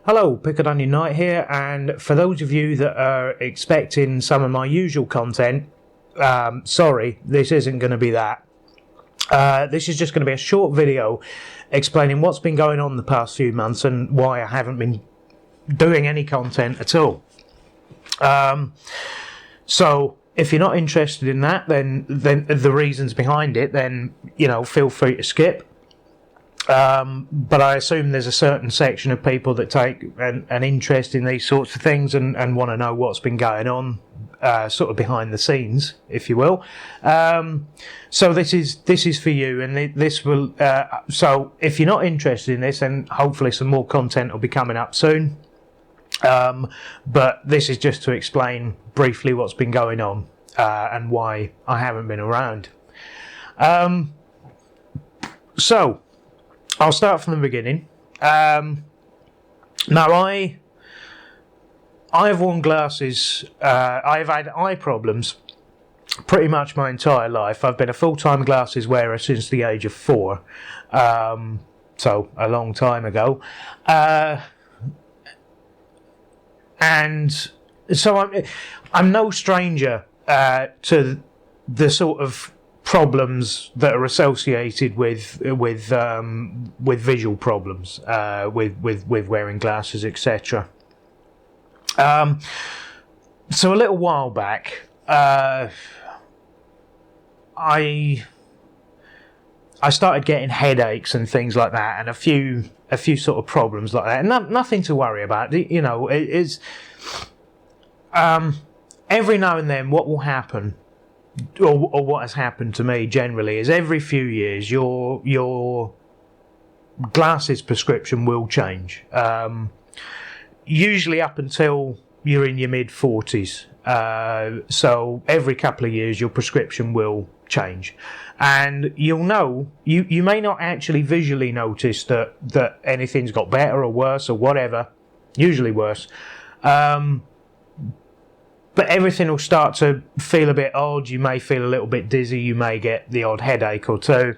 Hello, Pickled Onion Knight here, and for those of you that are expecting some of my usual content, sorry, this isn't going to be that. This is just going to be a short video explaining what's been going on the past few months and why I haven't been doing any content at all. So if you're not interested in that, then the reasons behind it, then feel free to skip. But I assume there's a certain section of people that take an interest in these sorts of things and want to know what's been going on, sort of behind the scenes, if you will. So this is for you, and this will. So if you're not interested in this, then hopefully some more content will be coming up soon. But this is just to explain briefly what's been going on and why I haven't been around. So I'll start from the beginning. Now I have worn glasses. I've had eye problems pretty much my entire life. I've been a full-time glasses wearer since the age of 4, so a long time ago. And so I'm no stranger to the sort of problems that are associated with visual problems, with wearing glasses, etc. So a little while back, I started getting headaches and things like that, and a few sort of problems like that, and nothing to worry about. It is every now and then what will happen, or what has happened to me generally, is every few years your glasses prescription will change. Usually up until you're in your mid-40s. So every couple of years your prescription will change. And you'll know, you may not actually visually notice that anything's got better or worse or whatever, usually worse. But everything will start to feel a bit odd. You may feel a little bit dizzy. You may get the odd headache or two.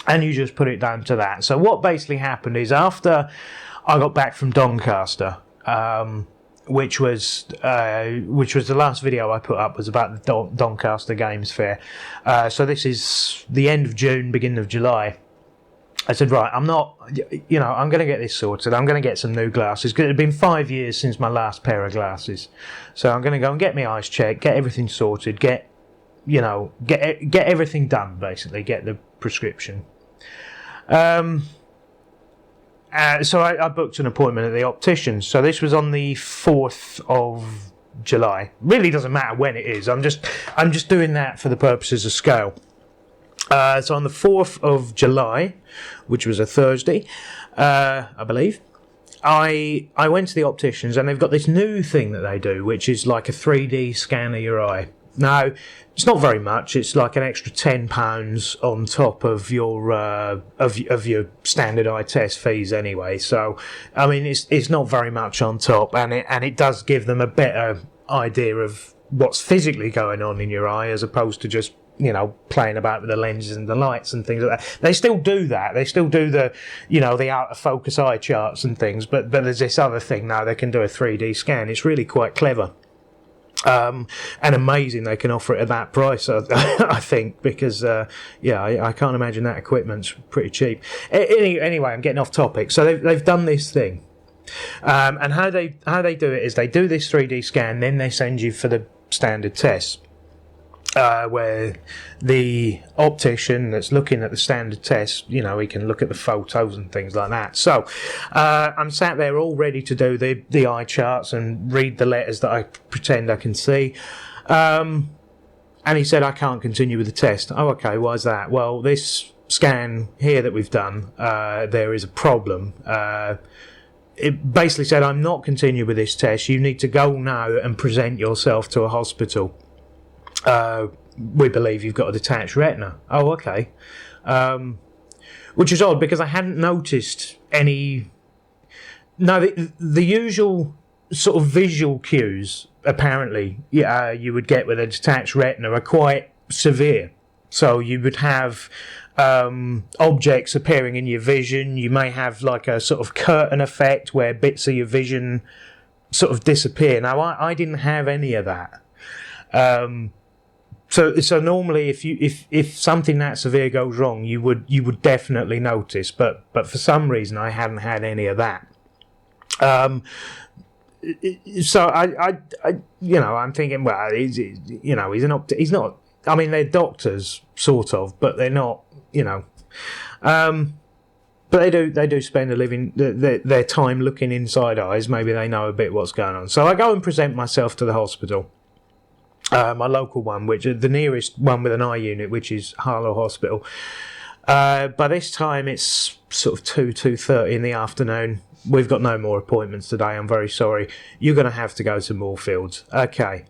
And you just put it down to that. So what basically happened is, after I got back from Doncaster, which was the last video I put up, was about the Doncaster Games Fair. So this is the end of June, beginning of July. I said, right, I'm going to get this sorted. I'm going to get some new glasses, because it had been 5 years since my last pair of glasses. So I'm going to go and get my eyes checked, get everything sorted, get everything done, basically, get the prescription. So I booked an appointment at the optician's. So this was on the 4th of July. Really doesn't matter when it is. I'm just doing that for the purposes of scale. So on the 4th of July, which was a Thursday, I believe, I went to the opticians, and they've got this new thing that they do, which is like a 3D scan of your eye. Now, it's not very much. It's like an extra £10 on top of your of your standard eye test fees anyway. So, I mean, it's not very much on top, and it does give them a better idea of what's physically going on in your eye, as opposed to just playing about with the lenses and the lights and things like that. They still do that. They still do the out of focus eye charts and things. But there's this other thing now. They can do a 3D scan. It's really quite clever. And amazing they can offer it at that price, I think, because I can't imagine that equipment's pretty cheap. Anyway, I'm getting off topic. So they've done this thing, and how they do it is they do this 3D scan, then they send you for the standard test, where the optician that's looking at the standard test, he can look at the photos and things like that. So I'm sat there all ready to do the eye charts and read the letters that I pretend I can see. And he said, I can't continue with the test. Oh, okay, why is that? Well, this scan here that we've done, there is a problem. It basically said, I'm not continuing with this test. You need to go now and present yourself to a hospital. We believe you've got a detached retina. Oh, okay. Which is odd, because I hadn't noticed any. No, the usual sort of visual cues, apparently, you would get with a detached retina are quite severe. So you would have objects appearing in your vision. You may have like a sort of curtain effect where bits of your vision sort of disappear. Now, I didn't have any of that. So normally, if something that severe goes wrong, you would definitely notice. But for some reason, I hadn't had any of that. So I I'm thinking, well, he's not. I mean, they're doctors, sort of, but they're not. But they do spend their time looking inside eyes. Maybe they know a bit what's going on. So I go and present myself to the hospital. My local one, which is the nearest one with an eye unit, which is Harlow Hospital. By this time, it's sort of 2:30 in the afternoon. We've got no more appointments today. I'm very sorry. You're going to have to go to Moorfields. Okay.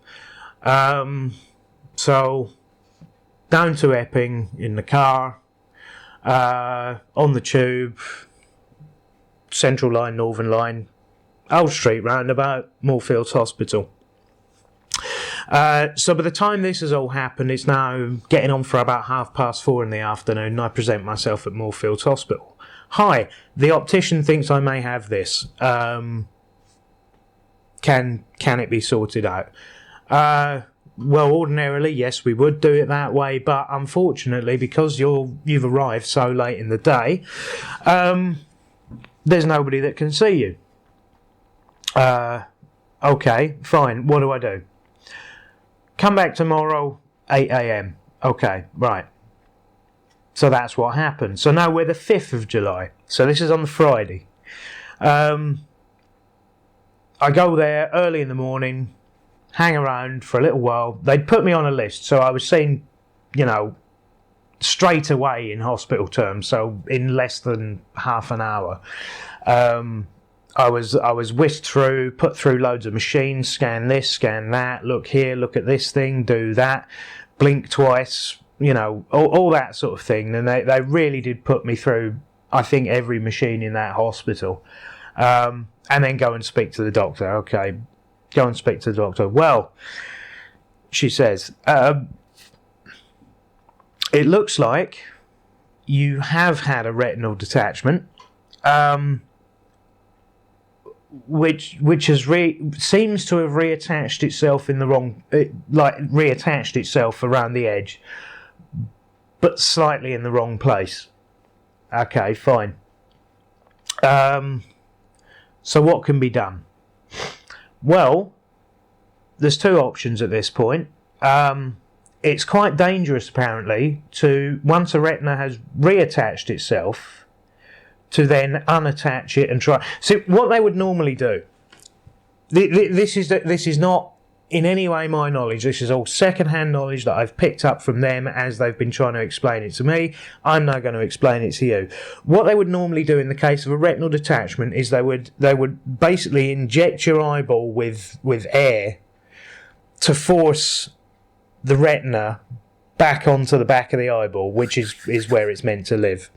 So down to Epping in the car, on the tube, Central Line, Northern Line, Old Street roundabout, Moorfields Hospital. So by the time this has all happened, it's now getting on for about 4:30 in the afternoon, and I present myself at Moorfields Hospital. Hi, the optician thinks I may have this. Can it be sorted out? Well, ordinarily, yes, we would do it that way, but unfortunately, because you've arrived so late in the day, there's nobody that can see you. Okay, fine. What do I do? Come back tomorrow, 8 a.m. Okay, right. So that's what happened. So now we're the 5th of July. So this is on the Friday. I go there early in the morning, hang around for a little while. They'd put me on a list, so I was seen, straight away in hospital terms. So in less than half an hour, I was whisked through, put through loads of machines, scan this, scan that, look here, look at this thing, do that, blink twice, all that sort of thing. And they really did put me through, I think, every machine in that hospital. And then go and speak to the doctor. Okay, go and speak to the doctor. Well, she says, it looks like you have had a retinal detachment, which has seems to have reattached itself in the wrong, reattached itself around the edge, but slightly in the wrong place. Okay, fine. So what can be done? Well, there's two options at this point. It's quite dangerous, apparently, to, once a retina has reattached itself, to then unattach it and try. So what they would normally do, this is not in any way my knowledge. This is all second-hand knowledge that I've picked up from them as they've been trying to explain it to me. I'm now going to explain it to you. What they would normally do in the case of a retinal detachment is they would basically inject your eyeball with air to force the retina back onto the back of the eyeball, which is where it's meant to live.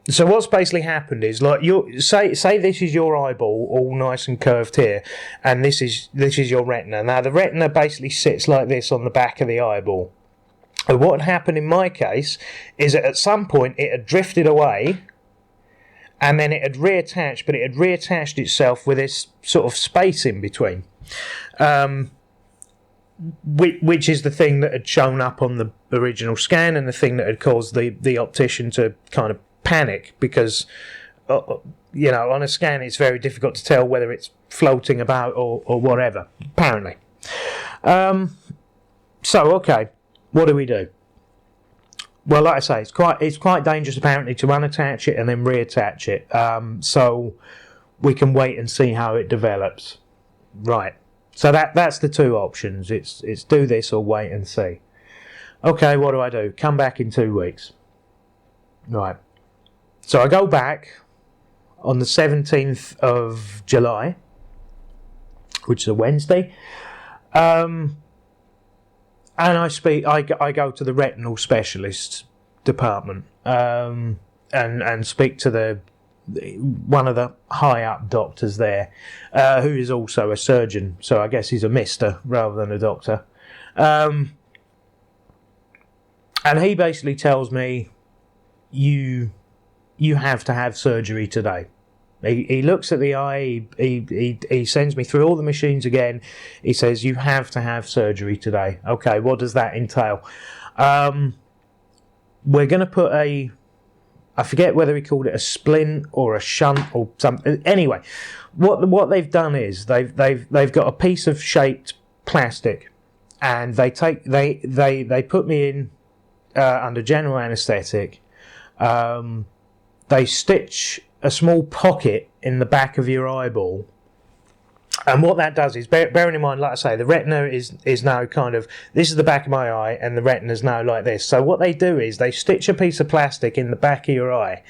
So what's basically happened is, like, say this is your eyeball, all nice and curved here, and this is your retina. Now the retina basically sits like this on the back of the eyeball. And what had happened in my case is that at some point it had drifted away, and then it had reattached, but it had reattached itself with this sort of space in between, which is the thing that had shown up on the original scan, and the thing that had caused the optician to kind of panic, because on a scan it's very difficult to tell whether it's floating about or whatever, apparently. So okay, what do we do? Well, like I say, it's quite dangerous apparently to unattach it and then reattach it. So we can wait and see how it develops. Right. So that's the two options. It's do this or wait and see. Okay, what do I do? Come back in 2 weeks. Right. So I go back on the 17th of July, which is a Wednesday, and I go to the retinal specialist department, and speak to one of the high up doctors there, who is also a surgeon. So I guess he's a mister rather than a doctor. And he basically tells me, you have to have surgery today. He looks at the eye, he sends me through all the machines again. He says, you have to have surgery today. Okay, what does that entail? We're going to put I forget whether he called it a splint or a shunt or something. Anyway, what they've done is they've got a piece of shaped plastic, and they put me in under general anaesthetic. They stitch a small pocket in the back of your eyeball. And what that does is, bearing in mind, like I say, the retina is now kind of, this is the back of my eye, and the retina's now like this. So what they do is they stitch a piece of plastic in the back of your eye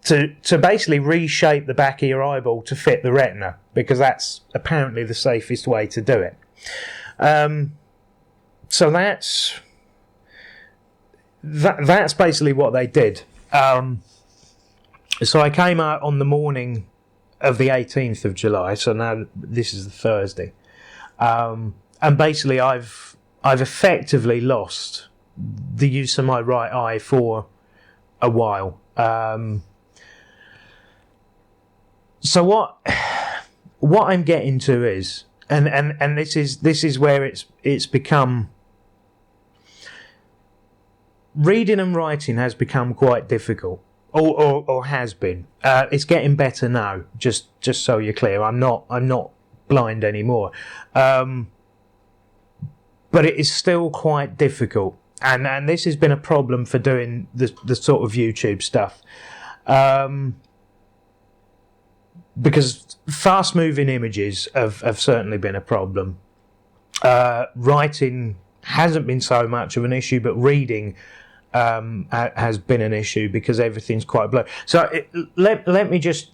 to basically reshape the back of your eyeball to fit the retina, because that's apparently the safest way to do it. So that's basically what they did. So I came out on the morning of the 18th of July, so now this is the Thursday, and basically I've effectively lost the use of my right eye for a while. So what I'm getting to is, and this is where it's become, reading and writing has become quite difficult. Or has been. It's getting better now. Just so you're clear, I'm not blind anymore, but it is still quite difficult. And this has been a problem for doing the sort of YouTube stuff, because fast moving images have certainly been a problem. Writing hasn't been so much of an issue, but reading has been an issue because everything's quite blurry. So let me just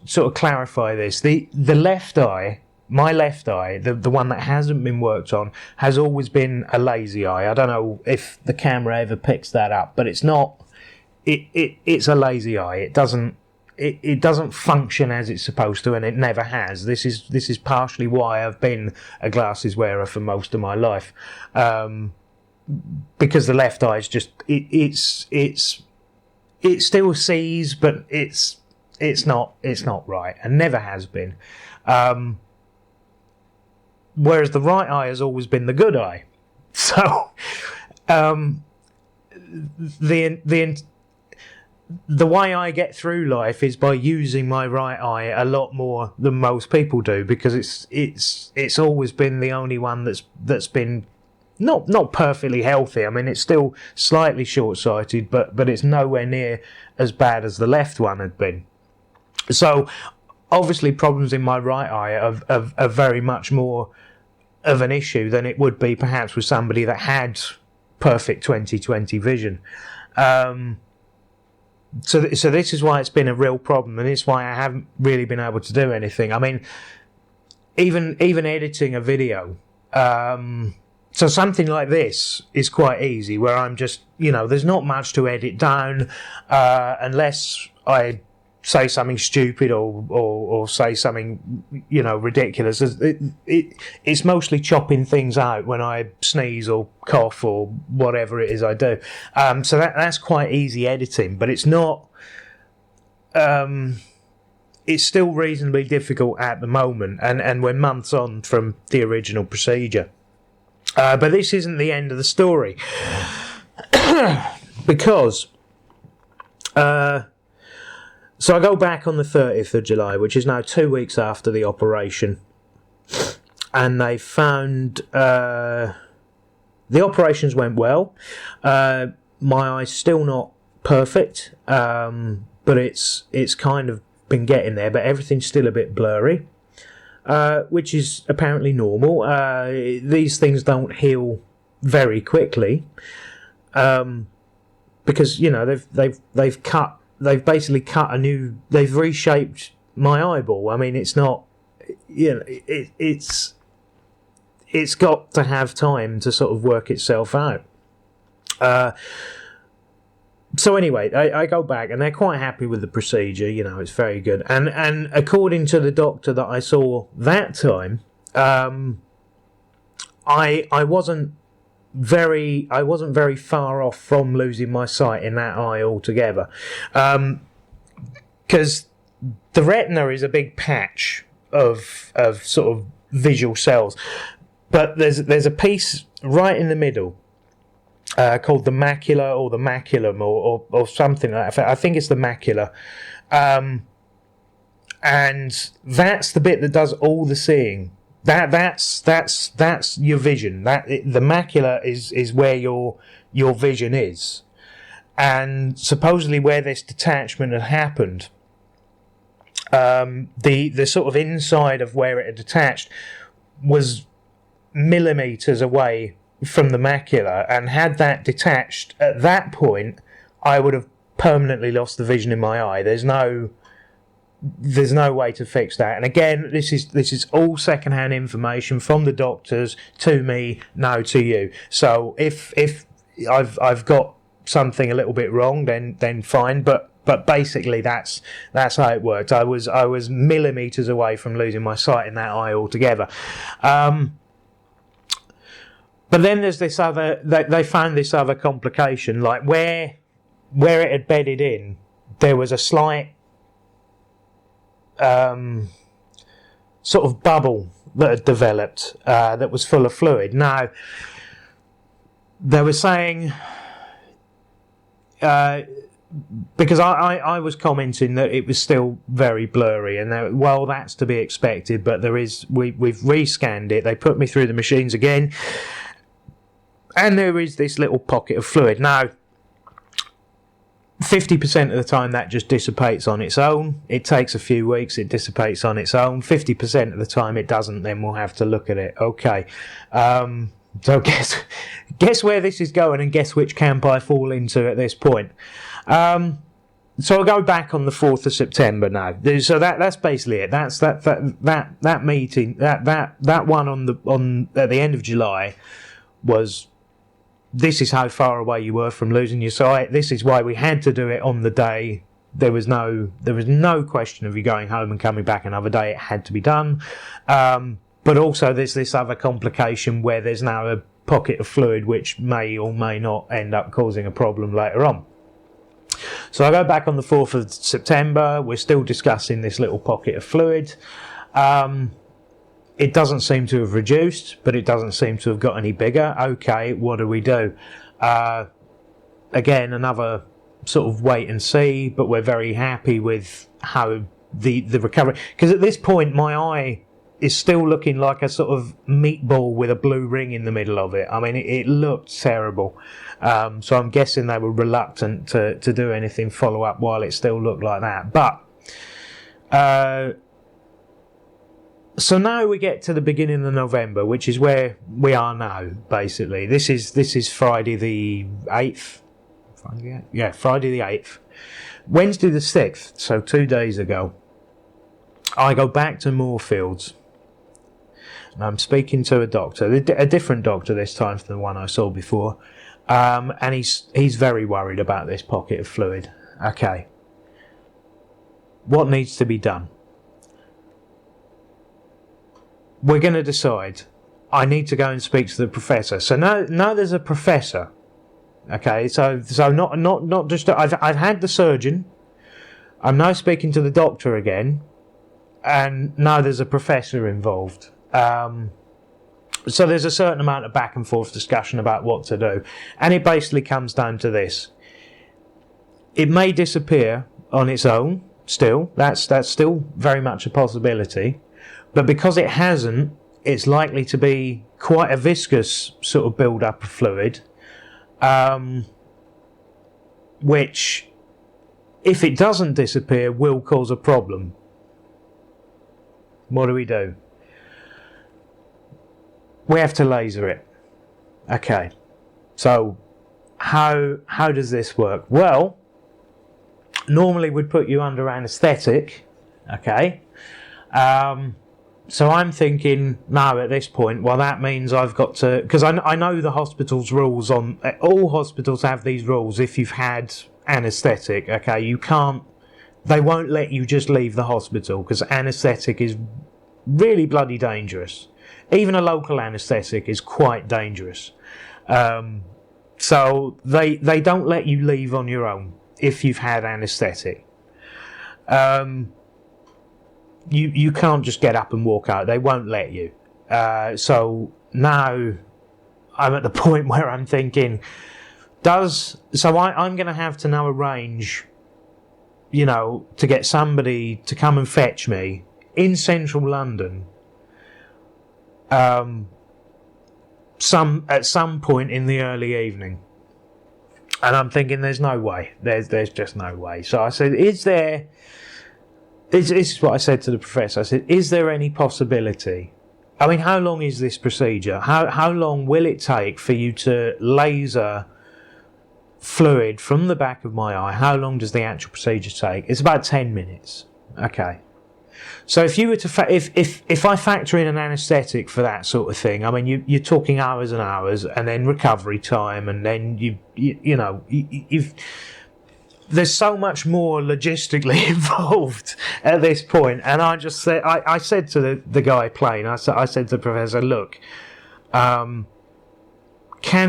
sort of clarify this. The left eye, my left eye, the one that hasn't been worked on, has always been a lazy eye. I don't know if the camera ever picks that up, but it's not. It's a lazy eye. It doesn't function as it's supposed to, and it never has. This is partially why I've been a glasses wearer for most of my life. Because the left eye is just it still sees, but it's not right, and never has been. Whereas the right eye has always been the good eye. So the way I get through life is by using my right eye a lot more than most people do, because it's always been the only one that's been not perfectly healthy. I mean, it's still slightly short-sighted, but it's nowhere near as bad as the left one had been. So obviously problems in my right eye are very much more of an issue than it would be perhaps with somebody that had perfect 20/20 vision. So this is why it's been a real problem, and it's why I haven't really been able to do anything. I mean, even editing a video, so something like this is quite easy, where I'm just, there's not much to edit down, unless I say something stupid or say something, ridiculous. It's mostly chopping things out when I sneeze or cough or whatever it is I do. So that's quite easy editing, but it's not. It's still reasonably difficult at the moment, and we're months on from the original procedure. But this isn't the end of the story, because so I go back on the 30th of July, which is now 2 weeks after the operation, and they found the operations went well. My eye's still not perfect, but it's kind of been getting there, but everything's still a bit blurry. Which is apparently normal. These things don't heal very quickly, because they've basically they've reshaped my eyeball. I mean, it's not, it's got to have time to sort of work itself out. So anyway, I go back, and they're quite happy with the procedure. It's very good. And according to the doctor that I saw that time, I wasn't I wasn't very far off from losing my sight in that eye altogether, because the retina is a big patch of sort of visual cells, but there's a piece right in the middle called the macula or the maculum or something like that. I think it's the macula, and that's the bit that does all the seeing. That's your vision. The macula is where your vision is, and supposedly where this detachment had happened, the sort of inside of where it had detached was millimeters away from the macula, and had that detached at that point, I would have permanently lost the vision in my eye. There's no way to fix that. And again, this is all secondhand information from the doctors to me, no to you. So if I've got something a little bit wrong, then fine. But basically that's how it worked. I was millimeters away from losing my sight in that eye altogether. But then there's this other. They found this other complication, like where it had bedded in, there was a slight sort of bubble that had developed that was full of fluid. Now, they were saying, because I was commenting that it was still very blurry, and well, that's to be expected, but we've rescanned it. They put me through the machines again, and there is this little pocket of fluid. Now, 50% of the time that just dissipates on its own. It takes a few weeks, it dissipates on its own. 50% of the time it doesn't, then we'll have to look at it. Okay. So guess where this is going, and guess which camp I fall into at this point. So I'll go back on the 4th of September now. So that's basically it. That's that meeting, that one on at the end of July was, this is how far away you were from losing your sight. This is why we had to do it on the day. There was no question of you going home and coming back another day. It had to be done. But also there's this other complication where there's now a pocket of fluid which may or may not end up causing a problem later on. So I go back on the 4th of September. We're still discussing this little pocket of fluid. It doesn't seem to have reduced, but it doesn't seem to have got any bigger. Okay, what do we do? Again, another sort of wait and see, but we're very happy with how the recovery... Because at this point, my eye is still looking like a sort of meatball with a blue ring in the middle of it. I mean, it looked terrible. So I'm guessing they were reluctant to do anything follow-up while it still looked like that. But... so now we get to the beginning of November, which is where we are now, basically. This is Friday the 8th. Friday the 8th. Wednesday the 6th, so 2 days ago, I go back to Moorfields. And I'm speaking to a doctor, a different doctor this time from the one I saw before. And he's very worried about this pocket of fluid. Okay. What needs to be done? We're going to decide. I need to go and speak to the professor. So now there's a professor. Okay, so not just I've had the surgeon. I'm now speaking to the doctor again, and now there's a professor involved. So there's a certain amount of back and forth discussion about what to do, and it basically comes down to this: it may disappear on its own. Still, that's still very much a possibility. But because it hasn't, it's likely to be quite a viscous sort of build-up of fluid, which, if it doesn't disappear, will cause a problem. What do? We have to laser it. Okay. So, how does this work? Well, normally we'd put you under anaesthetic. Okay. So I'm thinking now at this point, well, that means I've got to, because I know the hospital's rules on, all hospitals have these rules. If you've had anaesthetic, okay, they won't let you just leave the hospital, because anaesthetic is really bloody dangerous. Even a local anaesthetic is quite dangerous. So they don't let you leave on your own if you've had anaesthetic. You can't just get up and walk out. They won't let you. So now I'm at the point where I'm thinking, I'm going to have to now arrange, to get somebody to come and fetch me in central London at some point in the early evening. And I'm thinking, there's no way. There's just no way. So I said, this is what I said to the professor. I said, is there any possibility? I mean, how long is this procedure? How long will it take for you to laser fluid from the back of my eye? How long does the actual procedure take? It's about 10 minutes. Okay. So if you were to if I factor in an anaesthetic for that sort of thing, I mean you're talking hours and hours, and then recovery time, and then you've there's so much more logistically involved at this point. And I just said, I said to the guy plain, I said to the professor, look, can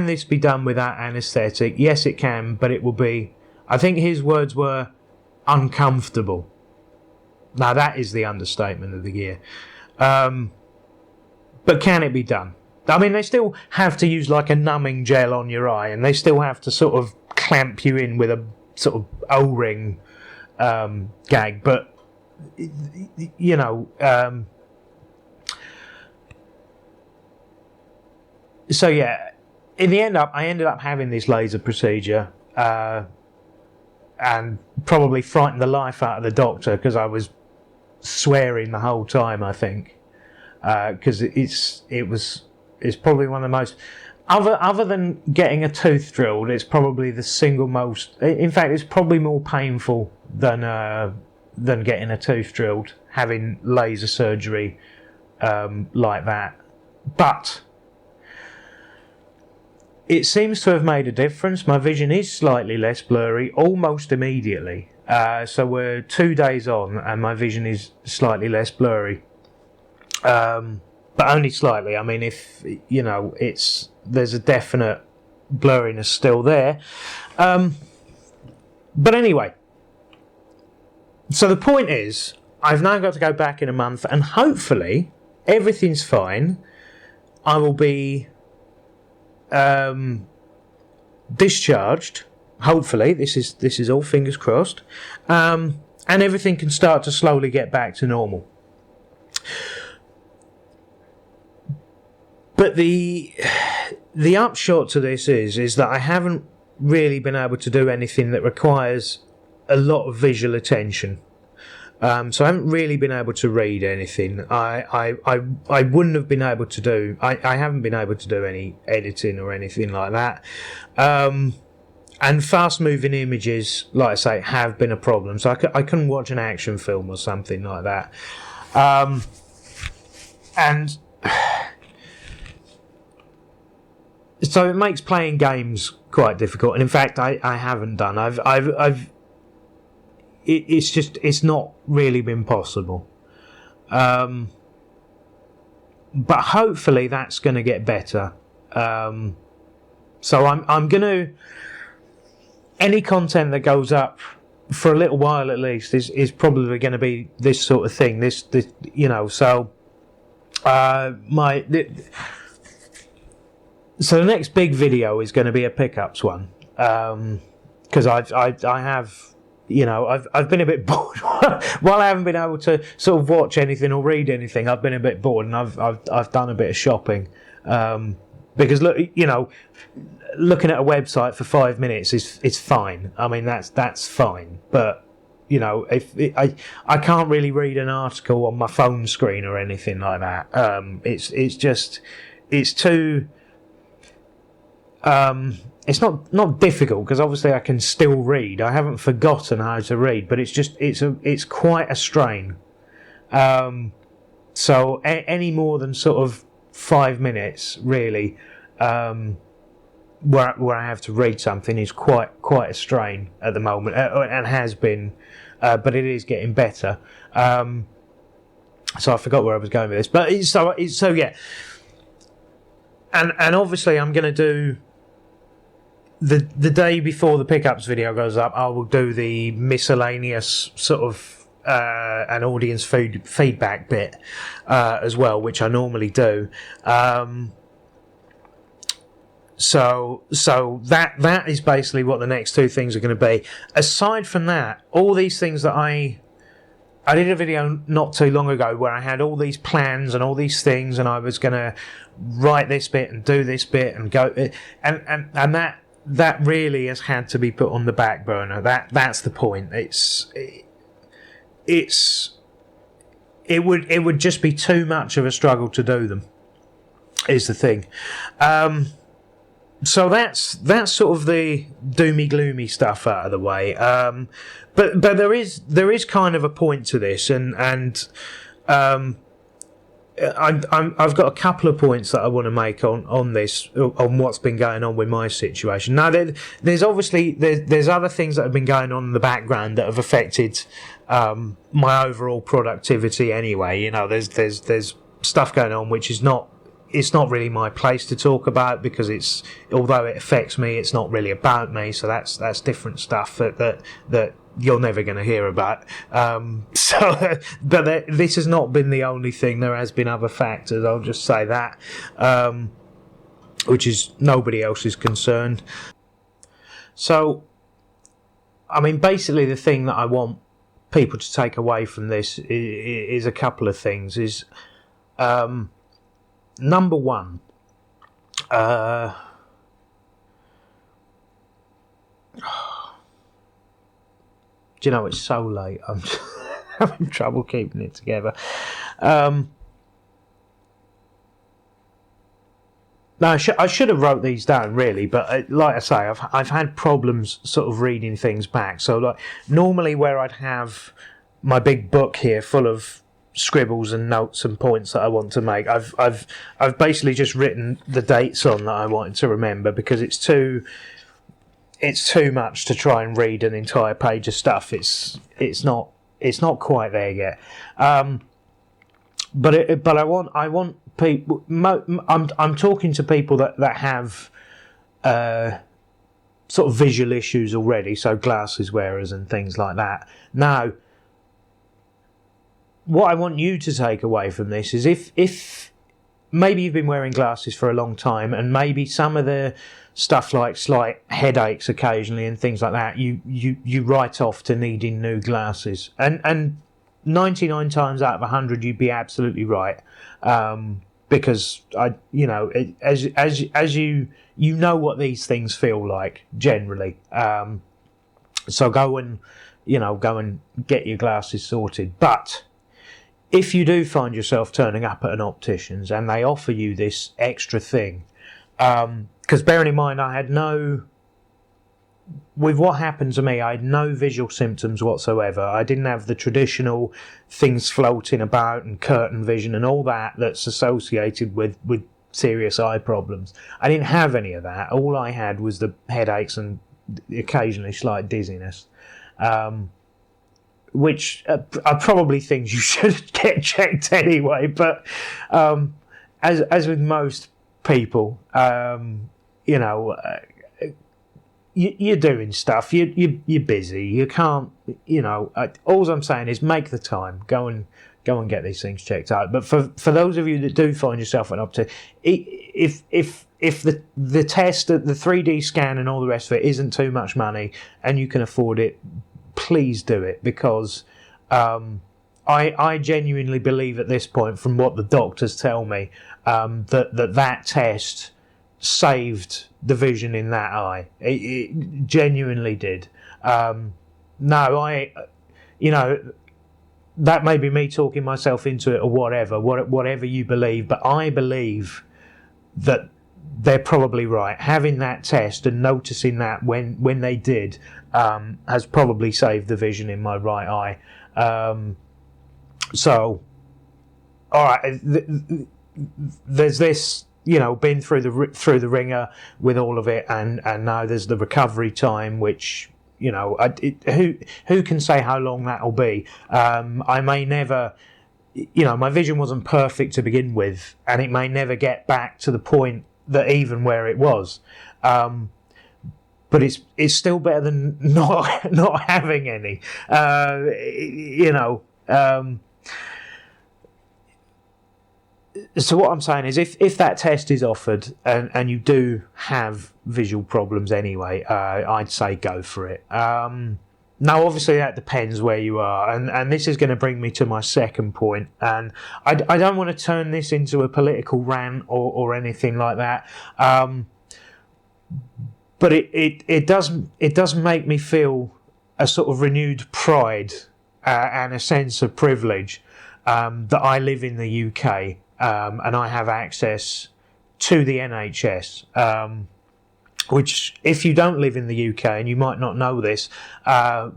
this be done without anaesthetic? Yes, it can, but it will be, I think his words were, uncomfortable. Now that is the understatement of the year. But can it be done? I mean, they still have to use like a numbing gel on your eye, and they still have to sort of clamp you in with a sort of O-ring gag, but so yeah, in the end I ended up having this laser procedure, and probably frightened the life out of the doctor because I was swearing the whole time, I think, because it's probably one of the most, other than getting a tooth drilled, it's probably the single most, in fact it's probably more painful than getting a tooth drilled, having laser surgery like that. But it seems to have made a difference. My vision is slightly less blurry almost immediately. So we're 2 days on and my vision is slightly less blurry. But only slightly. I mean, if, there's a definite blurriness still there. But anyway, so the point is, I've now got to go back in a month and hopefully everything's fine. I will be discharged. Hopefully, this is all fingers crossed, and everything can start to slowly get back to normal. But the upshot to this is that I haven't really been able to do anything that requires a lot of visual attention. So I haven't really been able to read anything. I wouldn't have been able to do. I haven't been able to do any editing or anything like that. And fast moving images, like I say, have been a problem. So I couldn't watch an action film or something like that. And so it makes playing games quite difficult. And in fact, I haven't done. It's not really been possible. But hopefully that's going to get better. So I'm going to, any content that goes up for a little while at least is probably going to be this sort of thing. This so so the next big video is going to be a pickups one, because I have, I've been a bit bored while I haven't been able to sort of watch anything or read anything. I've been a bit bored, and I've done a bit of shopping, because looking at a website for 5 minutes is fine. I mean that's fine, but I can't really read an article on my phone screen or anything like that. It's too. It's not difficult, because obviously I can still read. I haven't forgotten how to read, but it's quite a strain. So any more than sort of 5 minutes really, where I have to read something is quite a strain at the moment, and has been, but it is getting better. So I forgot where I was going with this, but so yeah. And obviously I'm going to do the day before the pickups video goes up, I will do the miscellaneous sort of an audience feedback bit as well, which I normally do. So that is basically what the next two things are going to be. Aside from that, all these things that I did a video not too long ago where I had all these plans and all these things, and I was going to write this bit and do this bit and go, and that really has had to be put on the back burner. That's the point. It would just be too much of a struggle to do them, is the thing. So that's sort of the doomy gloomy stuff out of the way. But there is kind of a point to this, and I've got a couple of points that I want to make on this, on what's been going on with my situation. Now, there's obviously there's other things that have been going on in the background that have affected my overall productivity. Anyway, you know, there's stuff going on which is not. It's not really my place to talk about, because although it affects me, it's not really about me. So that's different stuff that you're never going to hear about. But this has not been the only thing. There has been other factors. I'll just say that, which is nobody else's concern. So, I mean, basically, the thing that I want people to take away from this is a couple of things. Number one, do you know, it's so late. I'm having trouble keeping it together. No, I should have wrote these down, really, but like I say, I've had problems sort of reading things back. So, like, normally where I'd have my big book here full of scribbles and notes and points that I want to make, I've basically just written the dates on that I wanted to remember, because it's too much to try and read an entire page of stuff. It's not quite there yet. But I want people. I'm talking to people that have sort of visual issues already, so glasses wearers and things like that. Now, what I want you to take away from this is if maybe you've been wearing glasses for a long time, and maybe some of the stuff like slight headaches occasionally and things like that, you write off to needing new glasses, and 99 times out of 100 you'd be absolutely right, because as you know what these things feel like generally, so go and get your glasses sorted. But if you do find yourself turning up at an optician's and they offer you this extra thing, because bearing in mind, with what happened to me, I had no visual symptoms whatsoever. I didn't have the traditional things floating about and curtain vision and all that's associated with serious eye problems. I didn't have any of that. All I had was the headaches and occasionally slight dizziness. Which are probably things you should get checked anyway. But as with most people, you're doing stuff. You're busy. You can't. All I'm saying is make the time. Go and get these things checked out. But for those of you that do find yourself an optic, if the test, the 3D scan, and all the rest of it isn't too much money, and you can afford it, please do it, because I genuinely believe at this point, from what the doctors tell me, that test saved the vision in that eye. It genuinely did. That may be me talking myself into it or whatever you believe, but I believe that they're probably right. Having that test and noticing that when they did has probably saved the vision in my right eye. So, all right, there's this, been through the ringer with all of it, and now there's the recovery time, which who can say how long that'll be? I may never. My vision wasn't perfect to begin with, and it may never get back to the point that even where it was. but it's still better than not having any. You know. So what I'm saying is, if that test is offered and you do have visual problems anyway, I'd say go for it. Now, obviously, that depends where you are, and this is going to bring me to my second point. And I don't want to turn this into a political rant or anything like that. But it does make me feel a sort of renewed pride and a sense of privilege that I live in the UK. And I have access to the NHS, which, if you don't live in the UK, and you might not know this,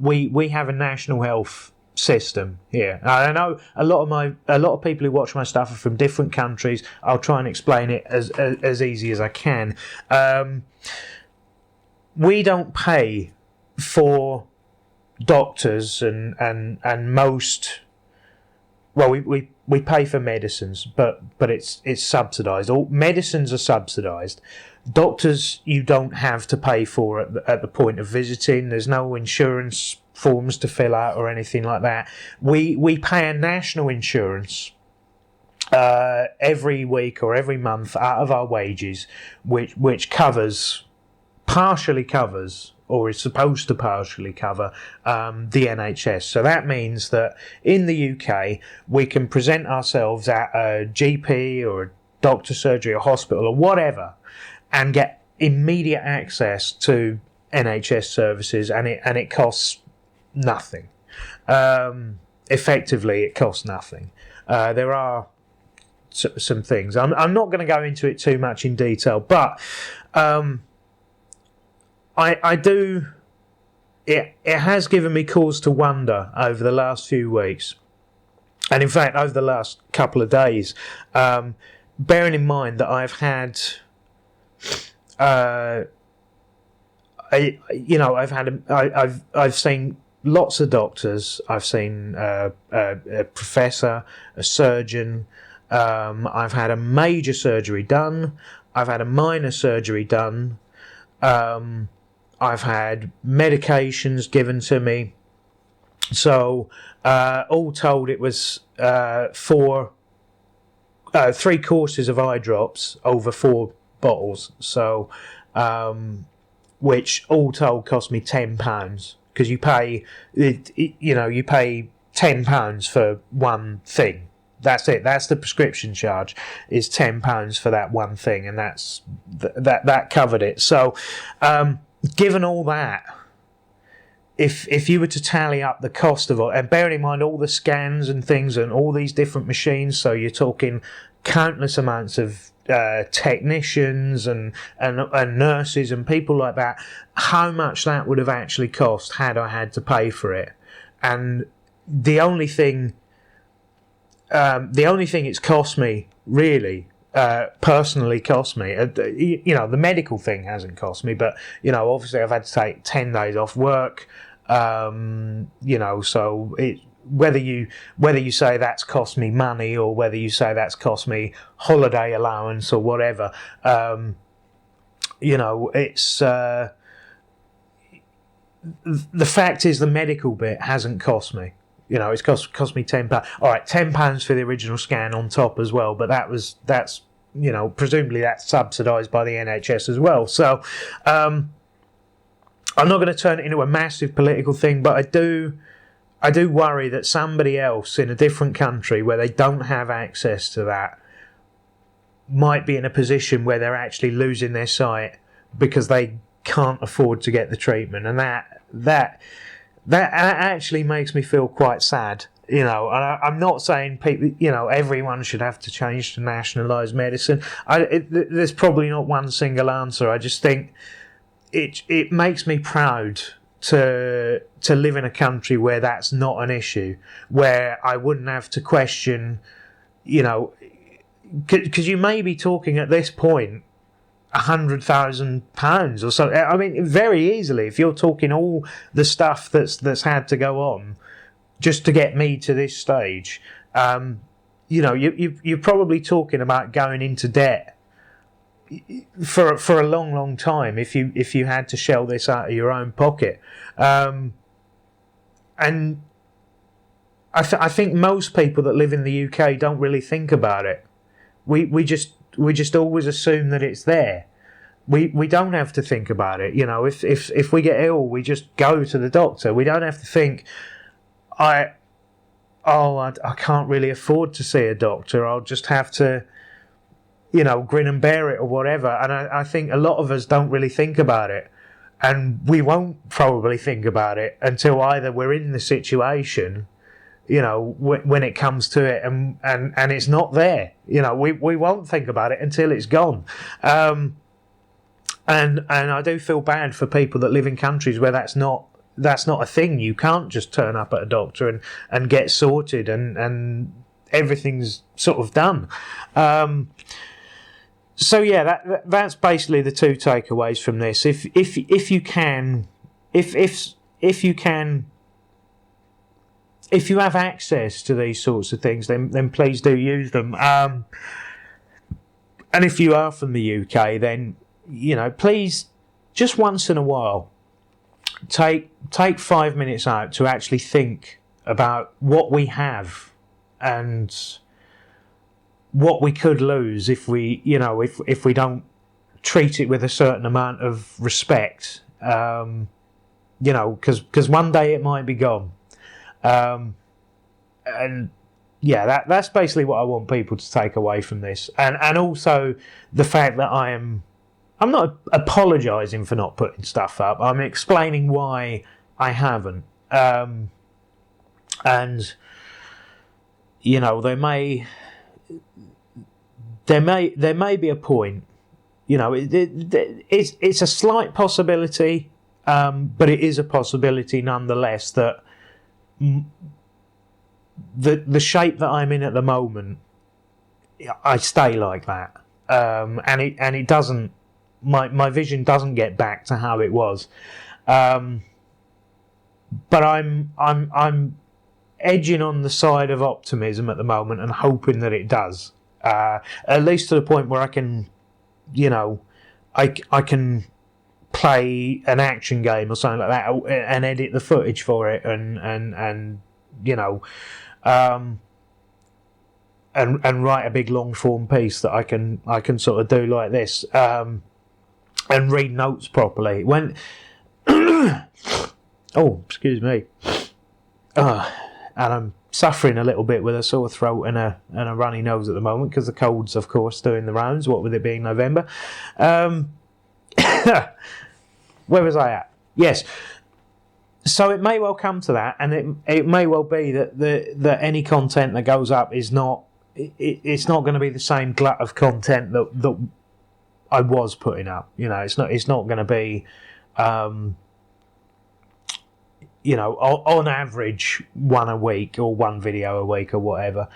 we have a national health system here. I know a lot of people who watch my stuff are from different countries. I'll try and explain it as easy as I can. We don't pay for doctors and most. Well, we pay for medicines, but it's subsidised. All medicines are subsidised. Doctors you don't have to pay for at the point of visiting. There's no insurance forms to fill out or anything like that. We pay a national insurance every week or every month out of our wages, which partially covers, or is supposed to partially cover, the NHS. So that means that in the UK, we can present ourselves at a GP or a doctor's surgery or hospital or whatever and get immediate access to NHS services, and it costs nothing. Effectively, it costs nothing. There are some things. I'm not going to go into it too much in detail, but I do. It has given me cause to wonder over the last few weeks, and in fact over the last couple of days. Bearing in mind that I've had, I've seen lots of doctors. I've seen a professor, a surgeon. I've had a major surgery done. I've had a minor surgery done. I've had medications given to me. So, all told, it was 3 courses of eye drops over 4 bottles. So, which all told cost me £10, because you pay £10 for one thing. That's it. That's the prescription charge, is £10 for that one thing, and that covered it. So, given all that, if you were to tally up the cost of it, and bearing in mind all the scans and things and all these different machines, so you're talking countless amounts of technicians and nurses and people like that, how much that would have actually cost had I had to pay for it. And the only thing it's cost me, really, personally cost me, the medical thing hasn't cost me, but obviously I've had to take 10 days off work, so it, whether you say that's cost me money or whether you say that's cost me holiday allowance or whatever, it's the fact is the medical bit hasn't cost me. It's cost me £10. All right, £10 for the original scan on top as well, but that's presumably that's subsidised by the NHS as well. So I'm not going to turn it into a massive political thing, but I do worry that somebody else in a different country where they don't have access to that might be in a position where they're actually losing their sight because they can't afford to get the treatment, and that actually makes me feel quite sad. And I'm not saying people, everyone should have to change to nationalised medicine. There's probably not one single answer. I just think it makes me proud to live in a country where that's not an issue, where I wouldn't have to question, because you may be talking at this point £100,000 or so. I mean, very easily, if you're talking all the stuff that's had to go on just to get me to this stage, you're probably talking about going into debt, for a long time if you had to shell this out of your own pocket, and I think most people that live in the UK don't really think about it. We just always assume that it's there. We don't have to think about it. You know, if we get ill, we just go to the doctor. We don't have to think, I can't really afford to see a doctor. I'll just have to, you know, grin and bear it or whatever. And I think a lot of us don't really think about it. And we won't probably think about it until either we're in the situation, you know, when it comes to it, and it's not there. You know, we won't think about it until it's gone. And I do feel bad for people that live in countries where that's not a thing. You can't just turn up at a doctor and get sorted and everything's sort of done. So yeah, that's basically the two takeaways from this. If you have access to these sorts of things, then please do use them. And if you are from the UK, then, you know, please, just once in a while, take 5 minutes out to actually think about what we have and what we could lose if we, you know, if we don't treat it with a certain amount of respect. You know, because one day it might be gone. And yeah, that's basically what I want people to take away from this, and also the fact that I'm not apologising for not putting stuff up. I'm explaining why I haven't, and you know, there may be a point. You know, it's a slight possibility, but it is a possibility nonetheless that the shape that I'm in at the moment, I stay like that, and it doesn't. My vision doesn't get back to how it was, but I'm edging on the side of optimism at the moment and hoping that it does, at least to the point where I can, you know, I can play an action game or something like that and edit the footage for it and you know, and write a big long form piece that I can sort of do like this, and read notes properly when oh, excuse me, and I'm suffering a little bit with a sore throat and a runny nose at the moment because the cold's of course doing the rounds, what with it being November. Where was I at? Yes. So it may well come to that, and it may well be that any content that goes up is not, it's not going to be the same glut of content that I was putting up. You know, it's not going to be, you know, on average one a week or one video a week or whatever.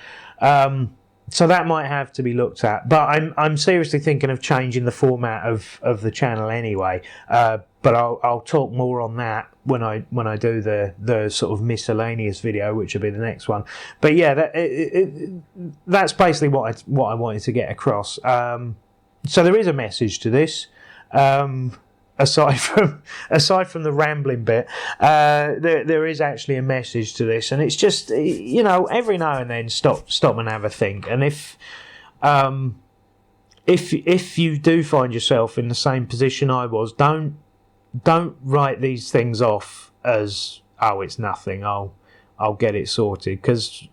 So that might have to be looked at, but I'm seriously thinking of changing the format of the channel anyway. But I'll talk more on that when I do the sort of miscellaneous video, which will be the next one. But yeah, that's basically what I wanted to get across. So there is a message to this. Aside from the rambling bit, there is actually a message to this, and it's just, you know, every now and then stop and have a think. And if you do find yourself in the same position I was, don't write these things off as, oh, it's nothing, I'll get it sorted, because,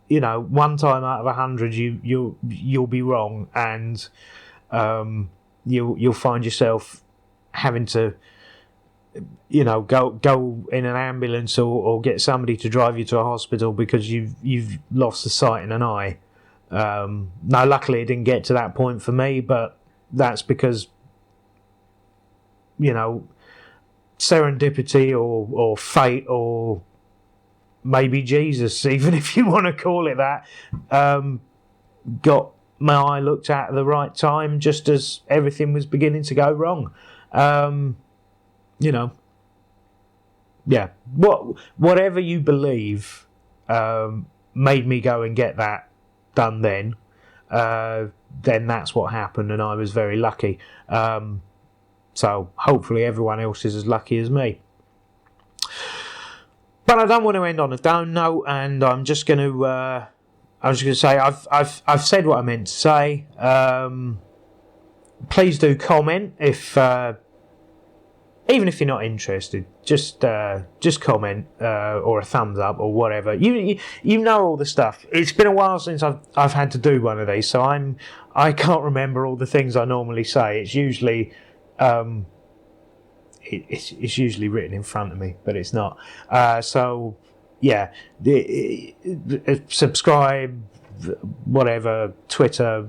you know, one time out of 100 you'll be wrong, and you'll find yourself having to, you know, go in an ambulance or get somebody to drive you to a hospital because you've lost the sight in an eye. Now, luckily it didn't get to that point for me, but that's because, you know, serendipity or fate, or maybe Jesus, even if you want to call it that, got my eye looked at the right time, just as everything was beginning to go wrong. You know, yeah, whatever you believe made me go and get that done then. then that's what happened, and I was very lucky. So hopefully everyone else is as lucky as me. But I don't want to end on a down note, and I'm just going to say I've said what I meant to say. Please do comment if even if you're not interested. Just comment or a thumbs up or whatever. You know all the stuff. It's been a while since I've had to do one of these, so I can't remember all the things I normally say. It's usually it's usually written in front of me, but it's not. So yeah, subscribe, whatever, Twitter,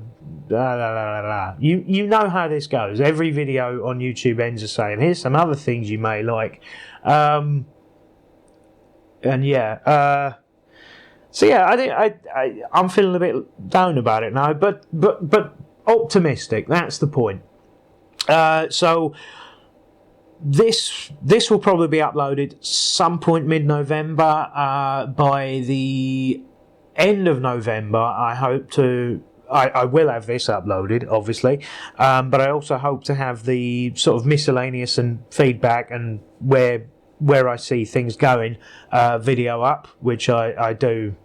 blah, blah, blah, blah. You know how this goes. Every video on YouTube ends up saying, here's some other things you may like. And yeah, so yeah, I think I'm feeling a bit down about it now, but optimistic. That's the point. So this will probably be uploaded some point mid-November. By the end of November, I hope to. I will have this uploaded, obviously, but I also hope to have the sort of miscellaneous and feedback and where I see things going video up, which I do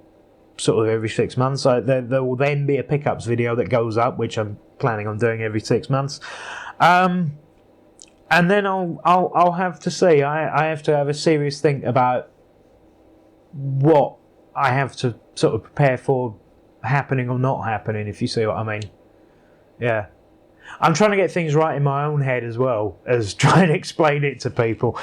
sort of every 6 months. There will then be a pickups video that goes up, which I'm planning on doing every 6 months. And then I'll have to see. I have to have a serious think about what I have to sort of prepare for happening or not happening, if you see what I mean. Yeah. I'm trying to get things right in my own head as well as trying to explain it to people.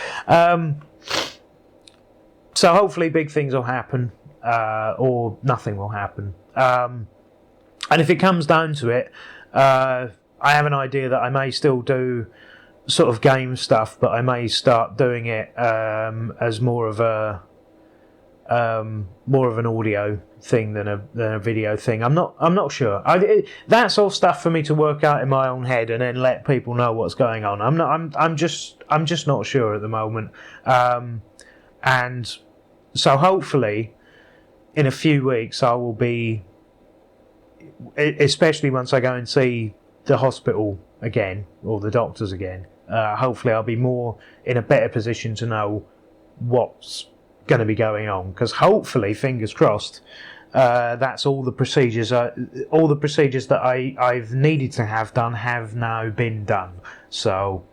So hopefully big things will happen, or nothing will happen. And if it comes down to it, I have an idea that I may still do sort of game stuff, but I may start doing it as more of an audio thing than a video thing. I'm not sure. That's all stuff for me to work out in my own head and then let people know what's going on. I'm just not sure at the moment. And so hopefully in a few weeks I will be, especially once I go and see the hospital again or the doctors again, hopefully I'll be more in a better position to know what's going to be going on, because hopefully, fingers crossed, that's all the procedures that I've needed to have done have now been done. So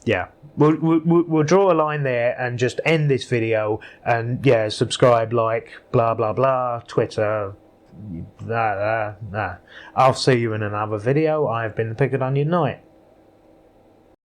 yeah, we'll draw a line there and just end this video, and yeah, subscribe, like, blah blah blah, Twitter, blah, blah, blah. I'll see you in another video. I've been the Pickled Onion Knight.